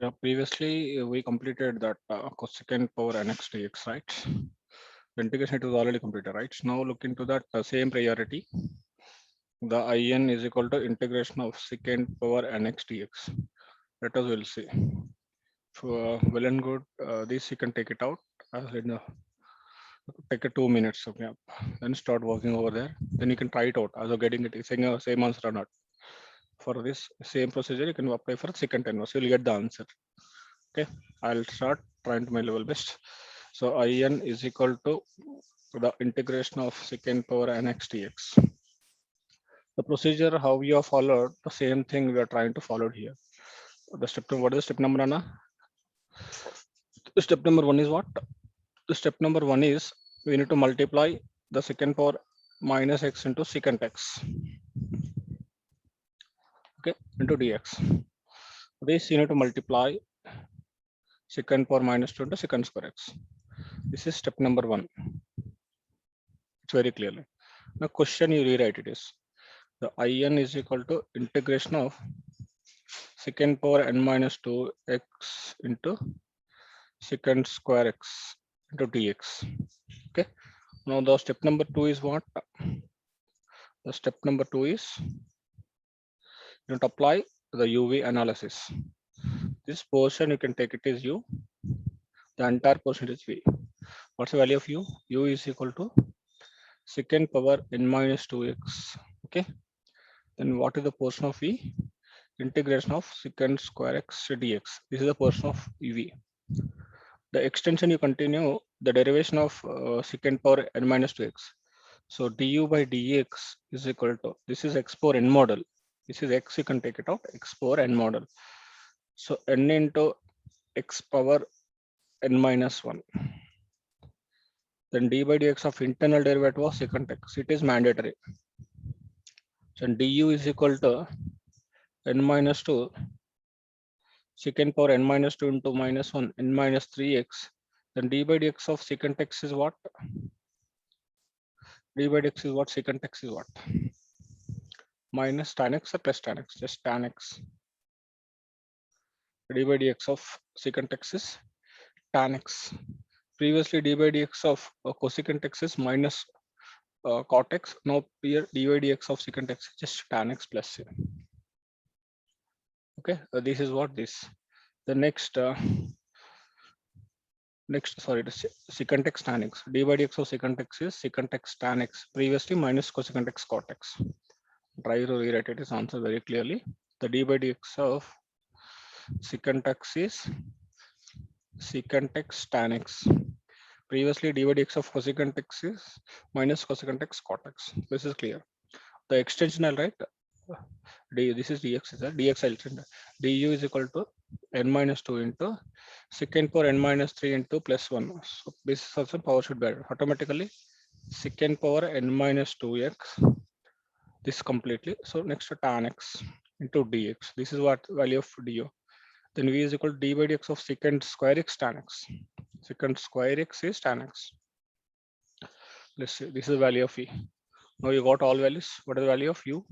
Yeah, previously we completed that cosecant power nx dx, right? The integration it was already completed, right? Now look into that same priority. The in is equal to integration of secant power nx dx. Let us will see. So, well and good. This you can take it out. Take a 2 minutes. Okay. Then start working over there. Then you can try it out. As of getting it, saying a same answer or not. For this same procedure, you can apply for second inverse. You'll get the answer. Okay. I'll start trying to my level best. So in is equal to the integration of secant power nx dx. The procedure how we have followed the same thing we are trying to follow here. The step what is the step number, Anna? The step number one is what? The step number one is we need to multiply the secant power minus x into secant x. Okay, into dx. This you need to multiply secant power minus 2 into secant square x. This is step number one. It's very clearly. Now question you rewrite it is the in is equal to integration of secant power n minus 2 x into secant square x into dx. Okay. Now the step number two is what? The step number two is you need to apply the UV analysis. This portion you can take it as u. The entire portion is v. What's the value of u? U is equal to secant power n minus 2x. Okay. Then what is the portion of v? Integration of secant square x dx. This is the portion of uv. The extension you continue the derivation of secant power n minus 2x. So du by dx is equal to, this is x power n model. This is x, you can take it out, x power n model. So n into x power n minus 1. Then d by dx of internal derivative of secant x. It is mandatory. So du is equal to n minus 2 secant power n minus 2 into minus 1 n minus 3x. Then d by dx of secant x is what? D by dx is what? Secant x is what? Minus tan x or plus tan x? Just tan x. D by dx of secant x is tan x. Previously d by dx of cosecant x is minus cot x. Now here d by dx of secant x is just tan x plus c. Okay, this is what this. The next sorry, the secant x tan x. D by dx of secant x is secant x tan x. Previously minus cosecant x cot x. Try to rewrite it is answer very clearly. The d by dx of secant x is secant x tan x. Previously d by dx of cosecant x is minus cosecant x cot x. This is clear. The extension I'll write this is dx is dx I'll send du is equal to n minus 2 into secant power n minus 3 into plus 1. So this is also power should be added automatically. Secant power n minus 2x. This completely. So next to tan x into dx. This is what value of du. Then v is equal to d by dx of secant square x tan x. Secant square x is tan x. Let's see. This is the value of v. Now you got all values. What is the value of u?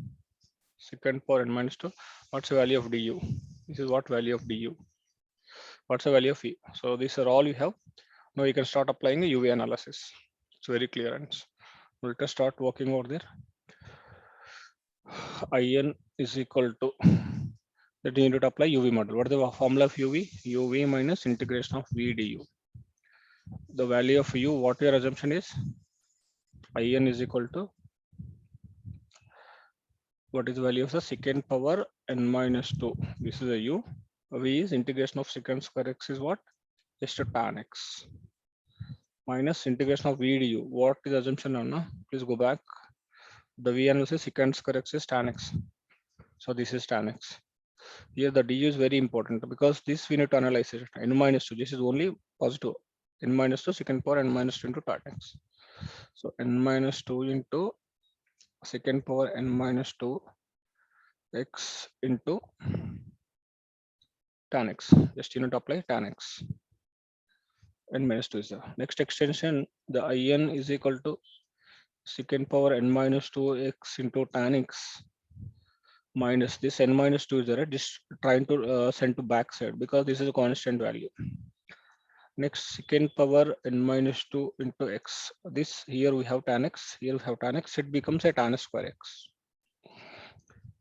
Secant power n minus 2. What's the value of du? This is what value of du. What's the value of v? So these are all you have. Now you can start applying a UV analysis. It's very clear, and let us start working over there. In is equal to that you need to apply UV model. What is the formula of UV? UV minus integration of V du. The value of u, what your assumption is? In is equal to what is the value of the secant power n minus 2. This is a u. V is integration of secant square x is what? Just a tan x minus integration of v du. What is the assumption, Anna? Please go back. The v analysis secant square x is tan x. So this is tan x. Here the du is very important because this we need to analyze it. N minus 2. This is only positive. N minus 2 secant power n minus 2 into tan x. So n minus 2 into secant power n minus 2 x into tan x. Just you need to apply tan x. N minus 2 is the next extension. The in is equal to secant power n minus 2 x into tan x. minus this n minus 2 is there, just trying to send to back side because this is a constant value. Next, secant power n minus 2 into x. This here we have tan x, here we have tan x, it becomes a tan square x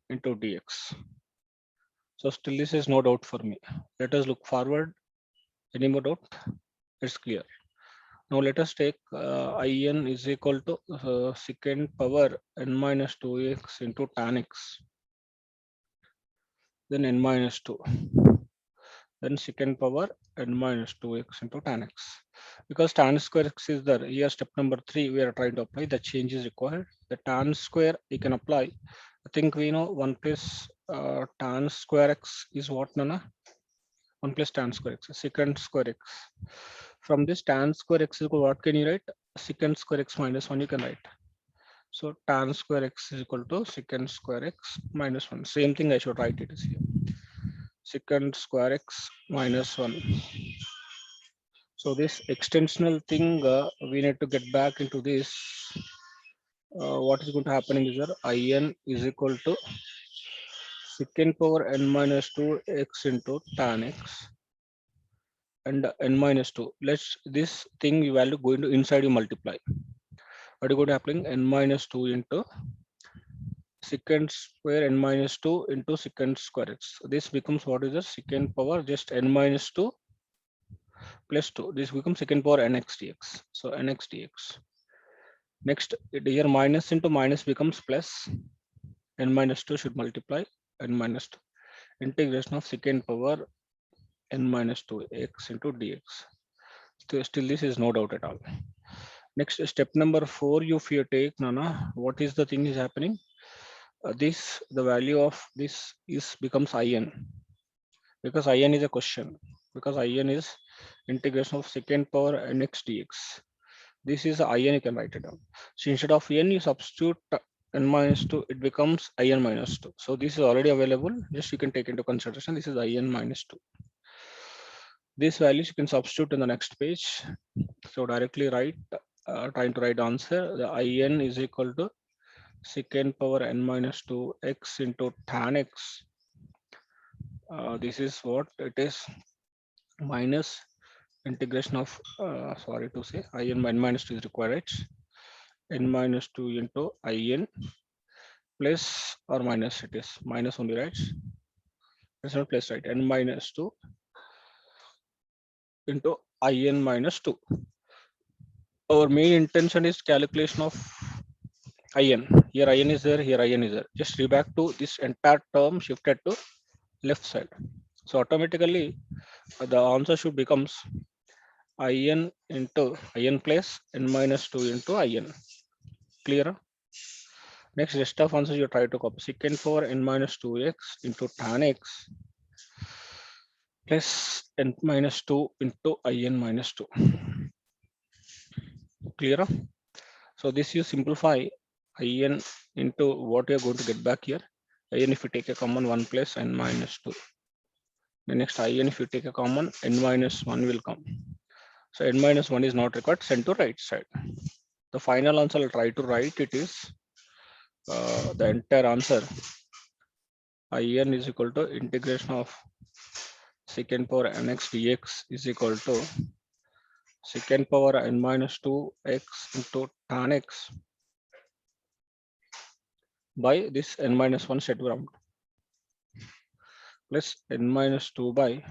into dx. So still this is no doubt for me. Let us look forward. Any more doubt? It's clear. Now let us take in is equal to secant power n minus 2x into tan x, then n minus 2, then secant power n minus 2x into tan x. Because tan square x is there, here step number 3 we are trying to apply, the change is required. The tan square we can apply. I think we know 1 plus tan square x is what, Nana? 1 plus tan square x, secant square x. From this tan square x is equal, what can you write? Secant square x minus 1 you can write. So tan square x is equal to secant square x minus 1. Same thing I should write it is here. Secant square x minus 1. So this extensional thing, we need to get back into this. What is going to happen is that in is equal to secant power n minus 2 x into tan x and n minus 2. Let's this thing value going to inside you multiply. What is going to happen? N minus 2 into secant square n minus 2 into secant square x. This becomes what is the secant power just n minus 2 plus 2. This becomes secant power nx dx. So nx dx. Next, here minus into minus becomes plus. N minus 2 should multiply n minus 2. Integration of secant power n minus 2 x into dx. Still this is no doubt at all. Next, step number 4, if you take, Nana, what is the thing is happening? This, the value of this is becomes in, because in is a question, because in is integration of secant power nx dx. This is in, you can write it down. So instead of n, you substitute n minus 2, it becomes in minus 2. So this is already available, just you can take into consideration. This is in minus 2. These values you can substitute in the next page. So directly write, trying to write answer, the in is equal to secant power n minus 2 x into tan x. This is what it is, minus integration of, sorry to say, in n minus 2 is required, right? N minus 2 into in plus or minus, it is minus only, right? It's not plus, right? N minus 2 into in minus 2. Our main intention is calculation of in. Here in is there, here in is there. Just re back to this entire term shifted to left side. So automatically the answer should becomes in into in plus n minus 2 into in. Clear? Next, rest of answer you try to copy secant power n minus 2x into tan x plus n minus 2 into in minus 2. Clear? So this you simplify in into what you're going to get back here. In if you take a common 1 plus n minus 2. The next in if you take a common n minus 1 will come. So n minus 1 is not required, send to right side. The final answer I'll try to write it is the entire answer in is equal to integration of secant power nx dx is equal to secant power n minus 2x into tan x by this n minus 1 set ground plus n minus 2 by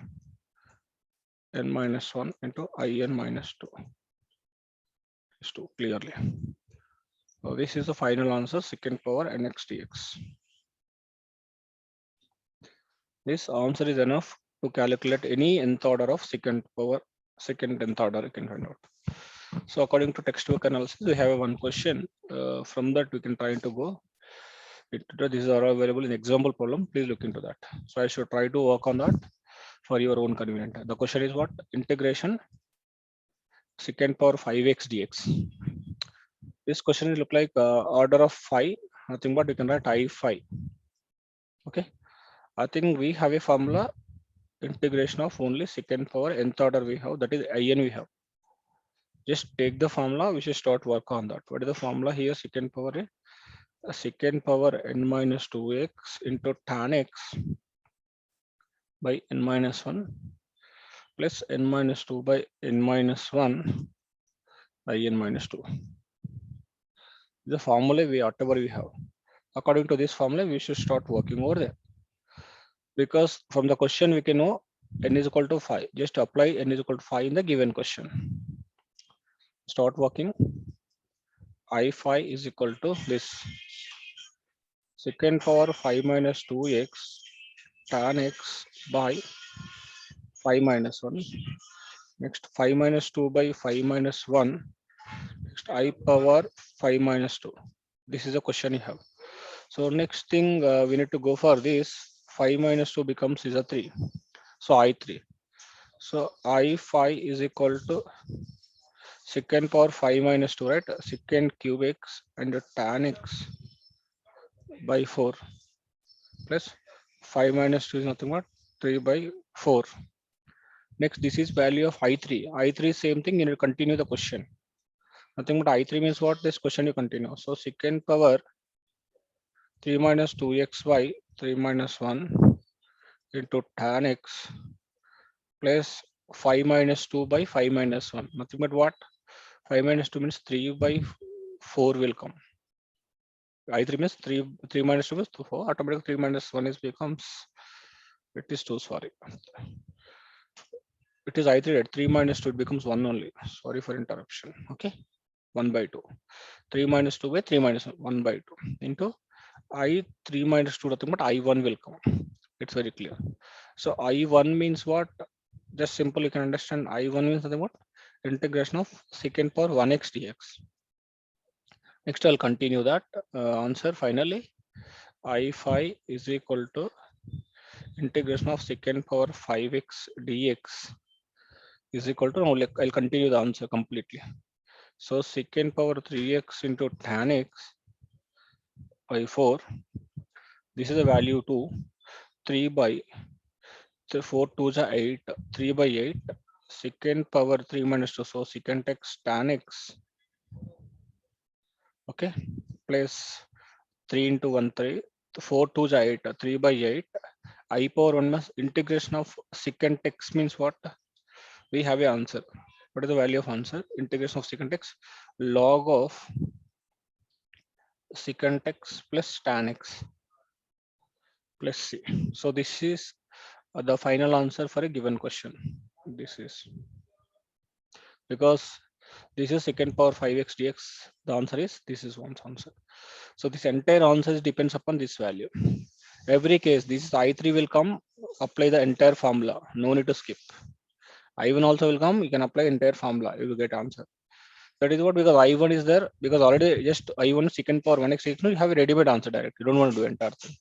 n minus 1 into in minus 2 is 2 clearly. So this is the final answer, secant power nx dx. This answer is enough to calculate any nth order of secant power, second nth order you can find out. So according to textbook analysis, we have one question. From that we can try to go. These are available in example problem. Please look into that. So I should try to work on that for your own convenience. The question is what? Integration secant power 5x dx. This question will look like order of 5. Nothing but you can write I5. Okay. I think we have a formula integration of only secant power nth order we have, that is in we have. Just take the formula, we should start work on that. What is the formula here? Secant power secant power n minus 2x into tan x by n minus 1 plus n minus 2 by n minus 1 by n minus 2. The formula whatever we have. According to this formula, we should start working over there. Because from the question we can know n is equal to 5. Just apply n is equal to 5 in the given question. Start working. I5 is equal to this. Secant power 5 minus 2x tan x by 5 minus 1. Next 5 minus 2 by 5 minus 1. Next I power 5 minus 2. This is a question you have. So next thing we need to go for this. 5 minus 2 becomes is a 3. So I3. So I5 is equal to secant power 5 minus 2, right? Secant cube x and tan x by 4 plus 5 minus 2 is nothing but 3 by 4. Next, this is value of I3. I3 same thing, you need to continue the question. Nothing but I3 means what? This question you continue. So secant power 3 minus 2x by 3 minus 1 into tan x plus 5 minus 2 by 5 minus 1. Nothing but what? 5 minus 2 means 3 by 4 will come. I3 means 3 minus 2 is 4. Automatically 3 minus 1 is becomes, it is 2, sorry. It is I3 at 3 minus 2, it becomes 1 only. Sorry for interruption. Okay. 1 by 2. 3 minus 2 by 3 minus 1 by 2 into I3 minus 2, nothing but I1 will come. It's very clear. So I1 means what? Just simple, you can understand. I1 means nothing but integration of secant power 1x dx. Next, I'll continue that answer finally. I5 is equal to integration of secant power 5x dx is equal to, now I'll continue the answer completely. So secant power 3x into tan x by 4. This is a value 2. 3 by 4 2 is 8. 3 by 8. Secant power 3 minus 2. So secant x tan x. Okay. Plus 3 into 1 3. 4 2 is 8. 3 by 8. I power 1 plus integration of secant x means what? We have an answer. What is the value of answer? Integration of secant x log of secant x plus tan x plus c. So this is the final answer for a given question. This is because this is secant power 5x dx. The answer is this is one's answer. So this entire answer depends upon this value. Every case, this is I3 will come, apply the entire formula. No need to skip. I1 also will come, you can apply entire formula, you will get answer. That is what, because I1 is there, because already just I1 secant power 1x, you have a ready-made answer direct. You don't want to do entire thing.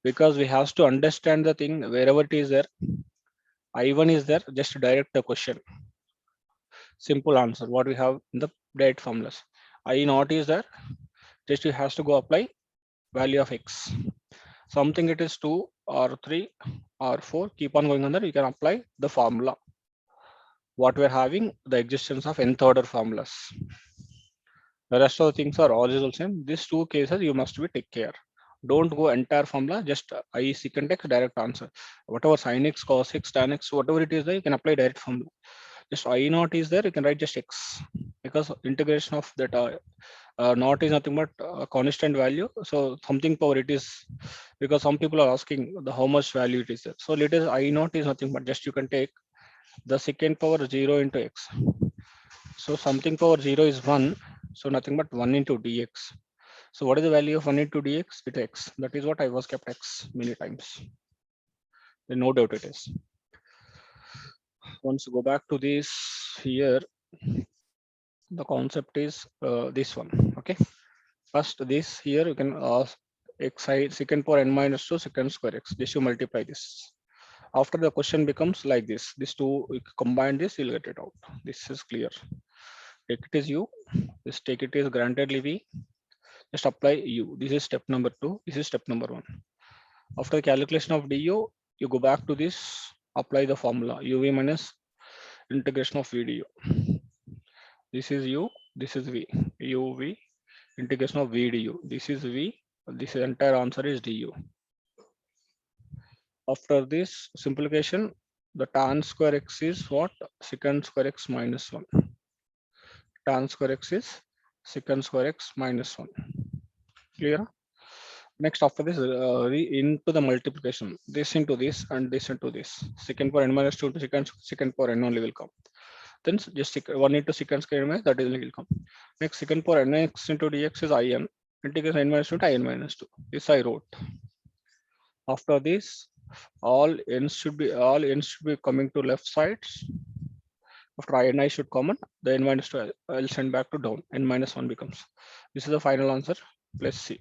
Because we have to understand the thing wherever it is there. I1 is there, just direct the question. Simple answer, what we have in the direct formulas. I0 is there, just you has to go apply value of x. Something it is 2 or 3 or 4, keep on going on there, you can apply the formula. What we're having, the existence of nth order formulas. The rest of the things are all the same. These two cases you must be take care. Don't go entire formula, just I secant x direct answer. Whatever sin x, cos x, tan x, whatever it is there, you can apply direct formula. Just I0 is there, you can write just x, because integration of that not is nothing but constant value. So something power it is, because some people are asking the how much value it is there. So let us I0 is nothing but just you can take the secant power 0 into x. So something power 0 is 1. So nothing but 1 into dx. So what is the value of 1 into dx? It x. That is what I was kept x many times. Then no doubt it is. Once go back to this here, the concept is this one. Okay. First this here you can x secant power n minus 2 secant square x. This you multiply this. After the question becomes like this. These two you combine this, you'll get it out. This is clear. Take it is u. This take it is grantedly v. Just apply u. This is step number 2. This is step number 1. After the calculation of du, you go back to this, apply the formula uv minus integration of v du. This is u, this is v, uv integration of v du. This is v, this entire answer is du. After this simplification, the tan square x is what? Secant square x minus 1. Tan square x is secant square x minus 1. Clear? Next, after this, into the multiplication, this into this and this into this. Secant power n minus 2 to secant power n only will come. Then just 1 into secant square n minus, that is will come. Next, secant power nx into dx is in. Integration n minus 2 to in minus 2. This I wrote. After this, all n's should be coming to left sides. After I and I should common, the n minus 2 I'll send back to down. N minus 1 becomes. This is the final answer. Plus C.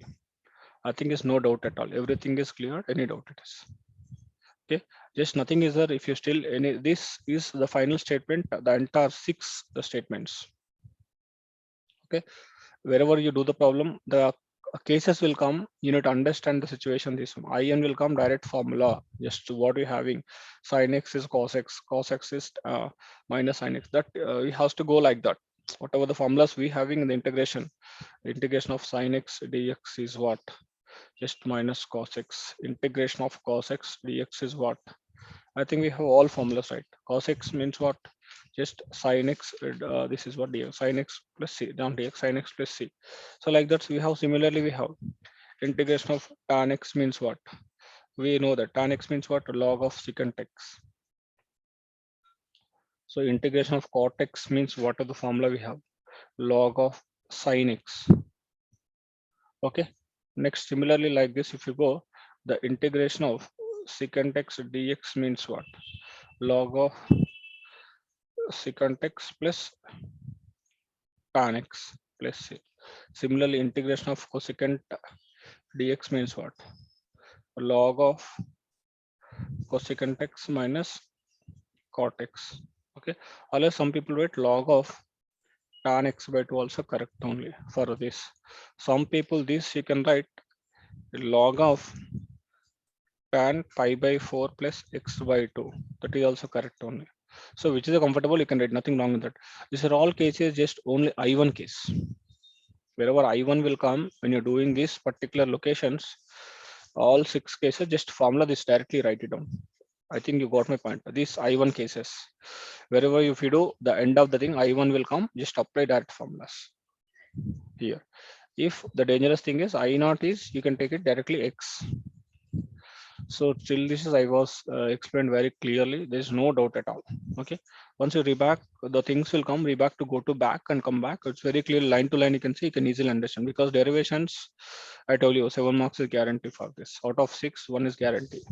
I think is no doubt at all. Everything is clear. Any doubt it is. Okay. Just nothing is there. If you still any, this is the final statement. The entire 6 statements. Okay. Wherever you do the problem, the cases will come. You need to understand the situation. This one. In will come direct formula. Just what we're having. Sin x is cos x. Cos x is minus sin x. That it has to go like that. Whatever the formulas we having in the integration of sin x dx is what? Just minus cos x. Integration of cos x dx is what? I think we have all formulas, right? Cos x means what? Just sin x. This is what dx. Sin x plus c. Down dx sin x plus c. So like that, we have similarly we have integration of tan x means what? We know that tan x means what? Log of secant x. So integration of cot x means what are the formula we have? Log of sin x. Okay. Next, similarly like this, if you go, the integration of secant x dx means what? Log of secant x plus tan x plus c. Similarly, integration of cosecant dx means what? Log of cosecant x minus cot x. Okay. Unless some people write log of tan x by 2 also correct only for this. Some people this you can write log of tan pi by 4 plus x by 2. That is also correct only. So which is a comfortable, you can write nothing wrong with that. These are all cases, just only I1 case. Wherever I1 will come when you're doing these particular locations, all 6 cases, just formula this directly, write it down. I think you got my point. These I1 cases, wherever if you do the end of the thing, I1 will come, just apply direct formulas here. If the dangerous thing is I0 is, you can take it directly X. So till this is I was explained very clearly. There is no doubt at all. Okay. Once you reback, the things will come. Reback to go to back and come back. It's very clear line to line. You can see. You can easily understand because derivations. I told you 7 marks is guarantee for this. Out of 6, 1 is guarantee.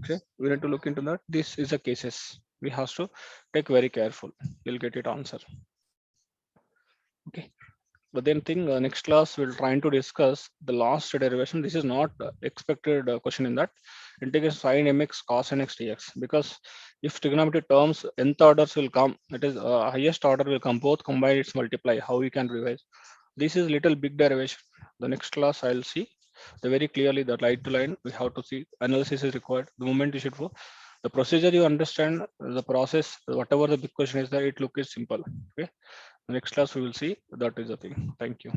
Okay. We need to look into that. This is a cases. We have to take very careful. You'll get it answer. Okay. But then think next class we'll trying to discuss the last derivation. This is not expected question in that integration sin mx cos nx dx, because if trigonometry terms nth orders will come, that is highest order will come, both combine its multiply, how we can revise. This is little big derivation. The next class I'll see the very clearly that line to line we have to see analysis is required. The moment you should go, the procedure you understand, the process, whatever the big question is there, it look is simple. Okay. Next class we will see that is the thing. Thank you.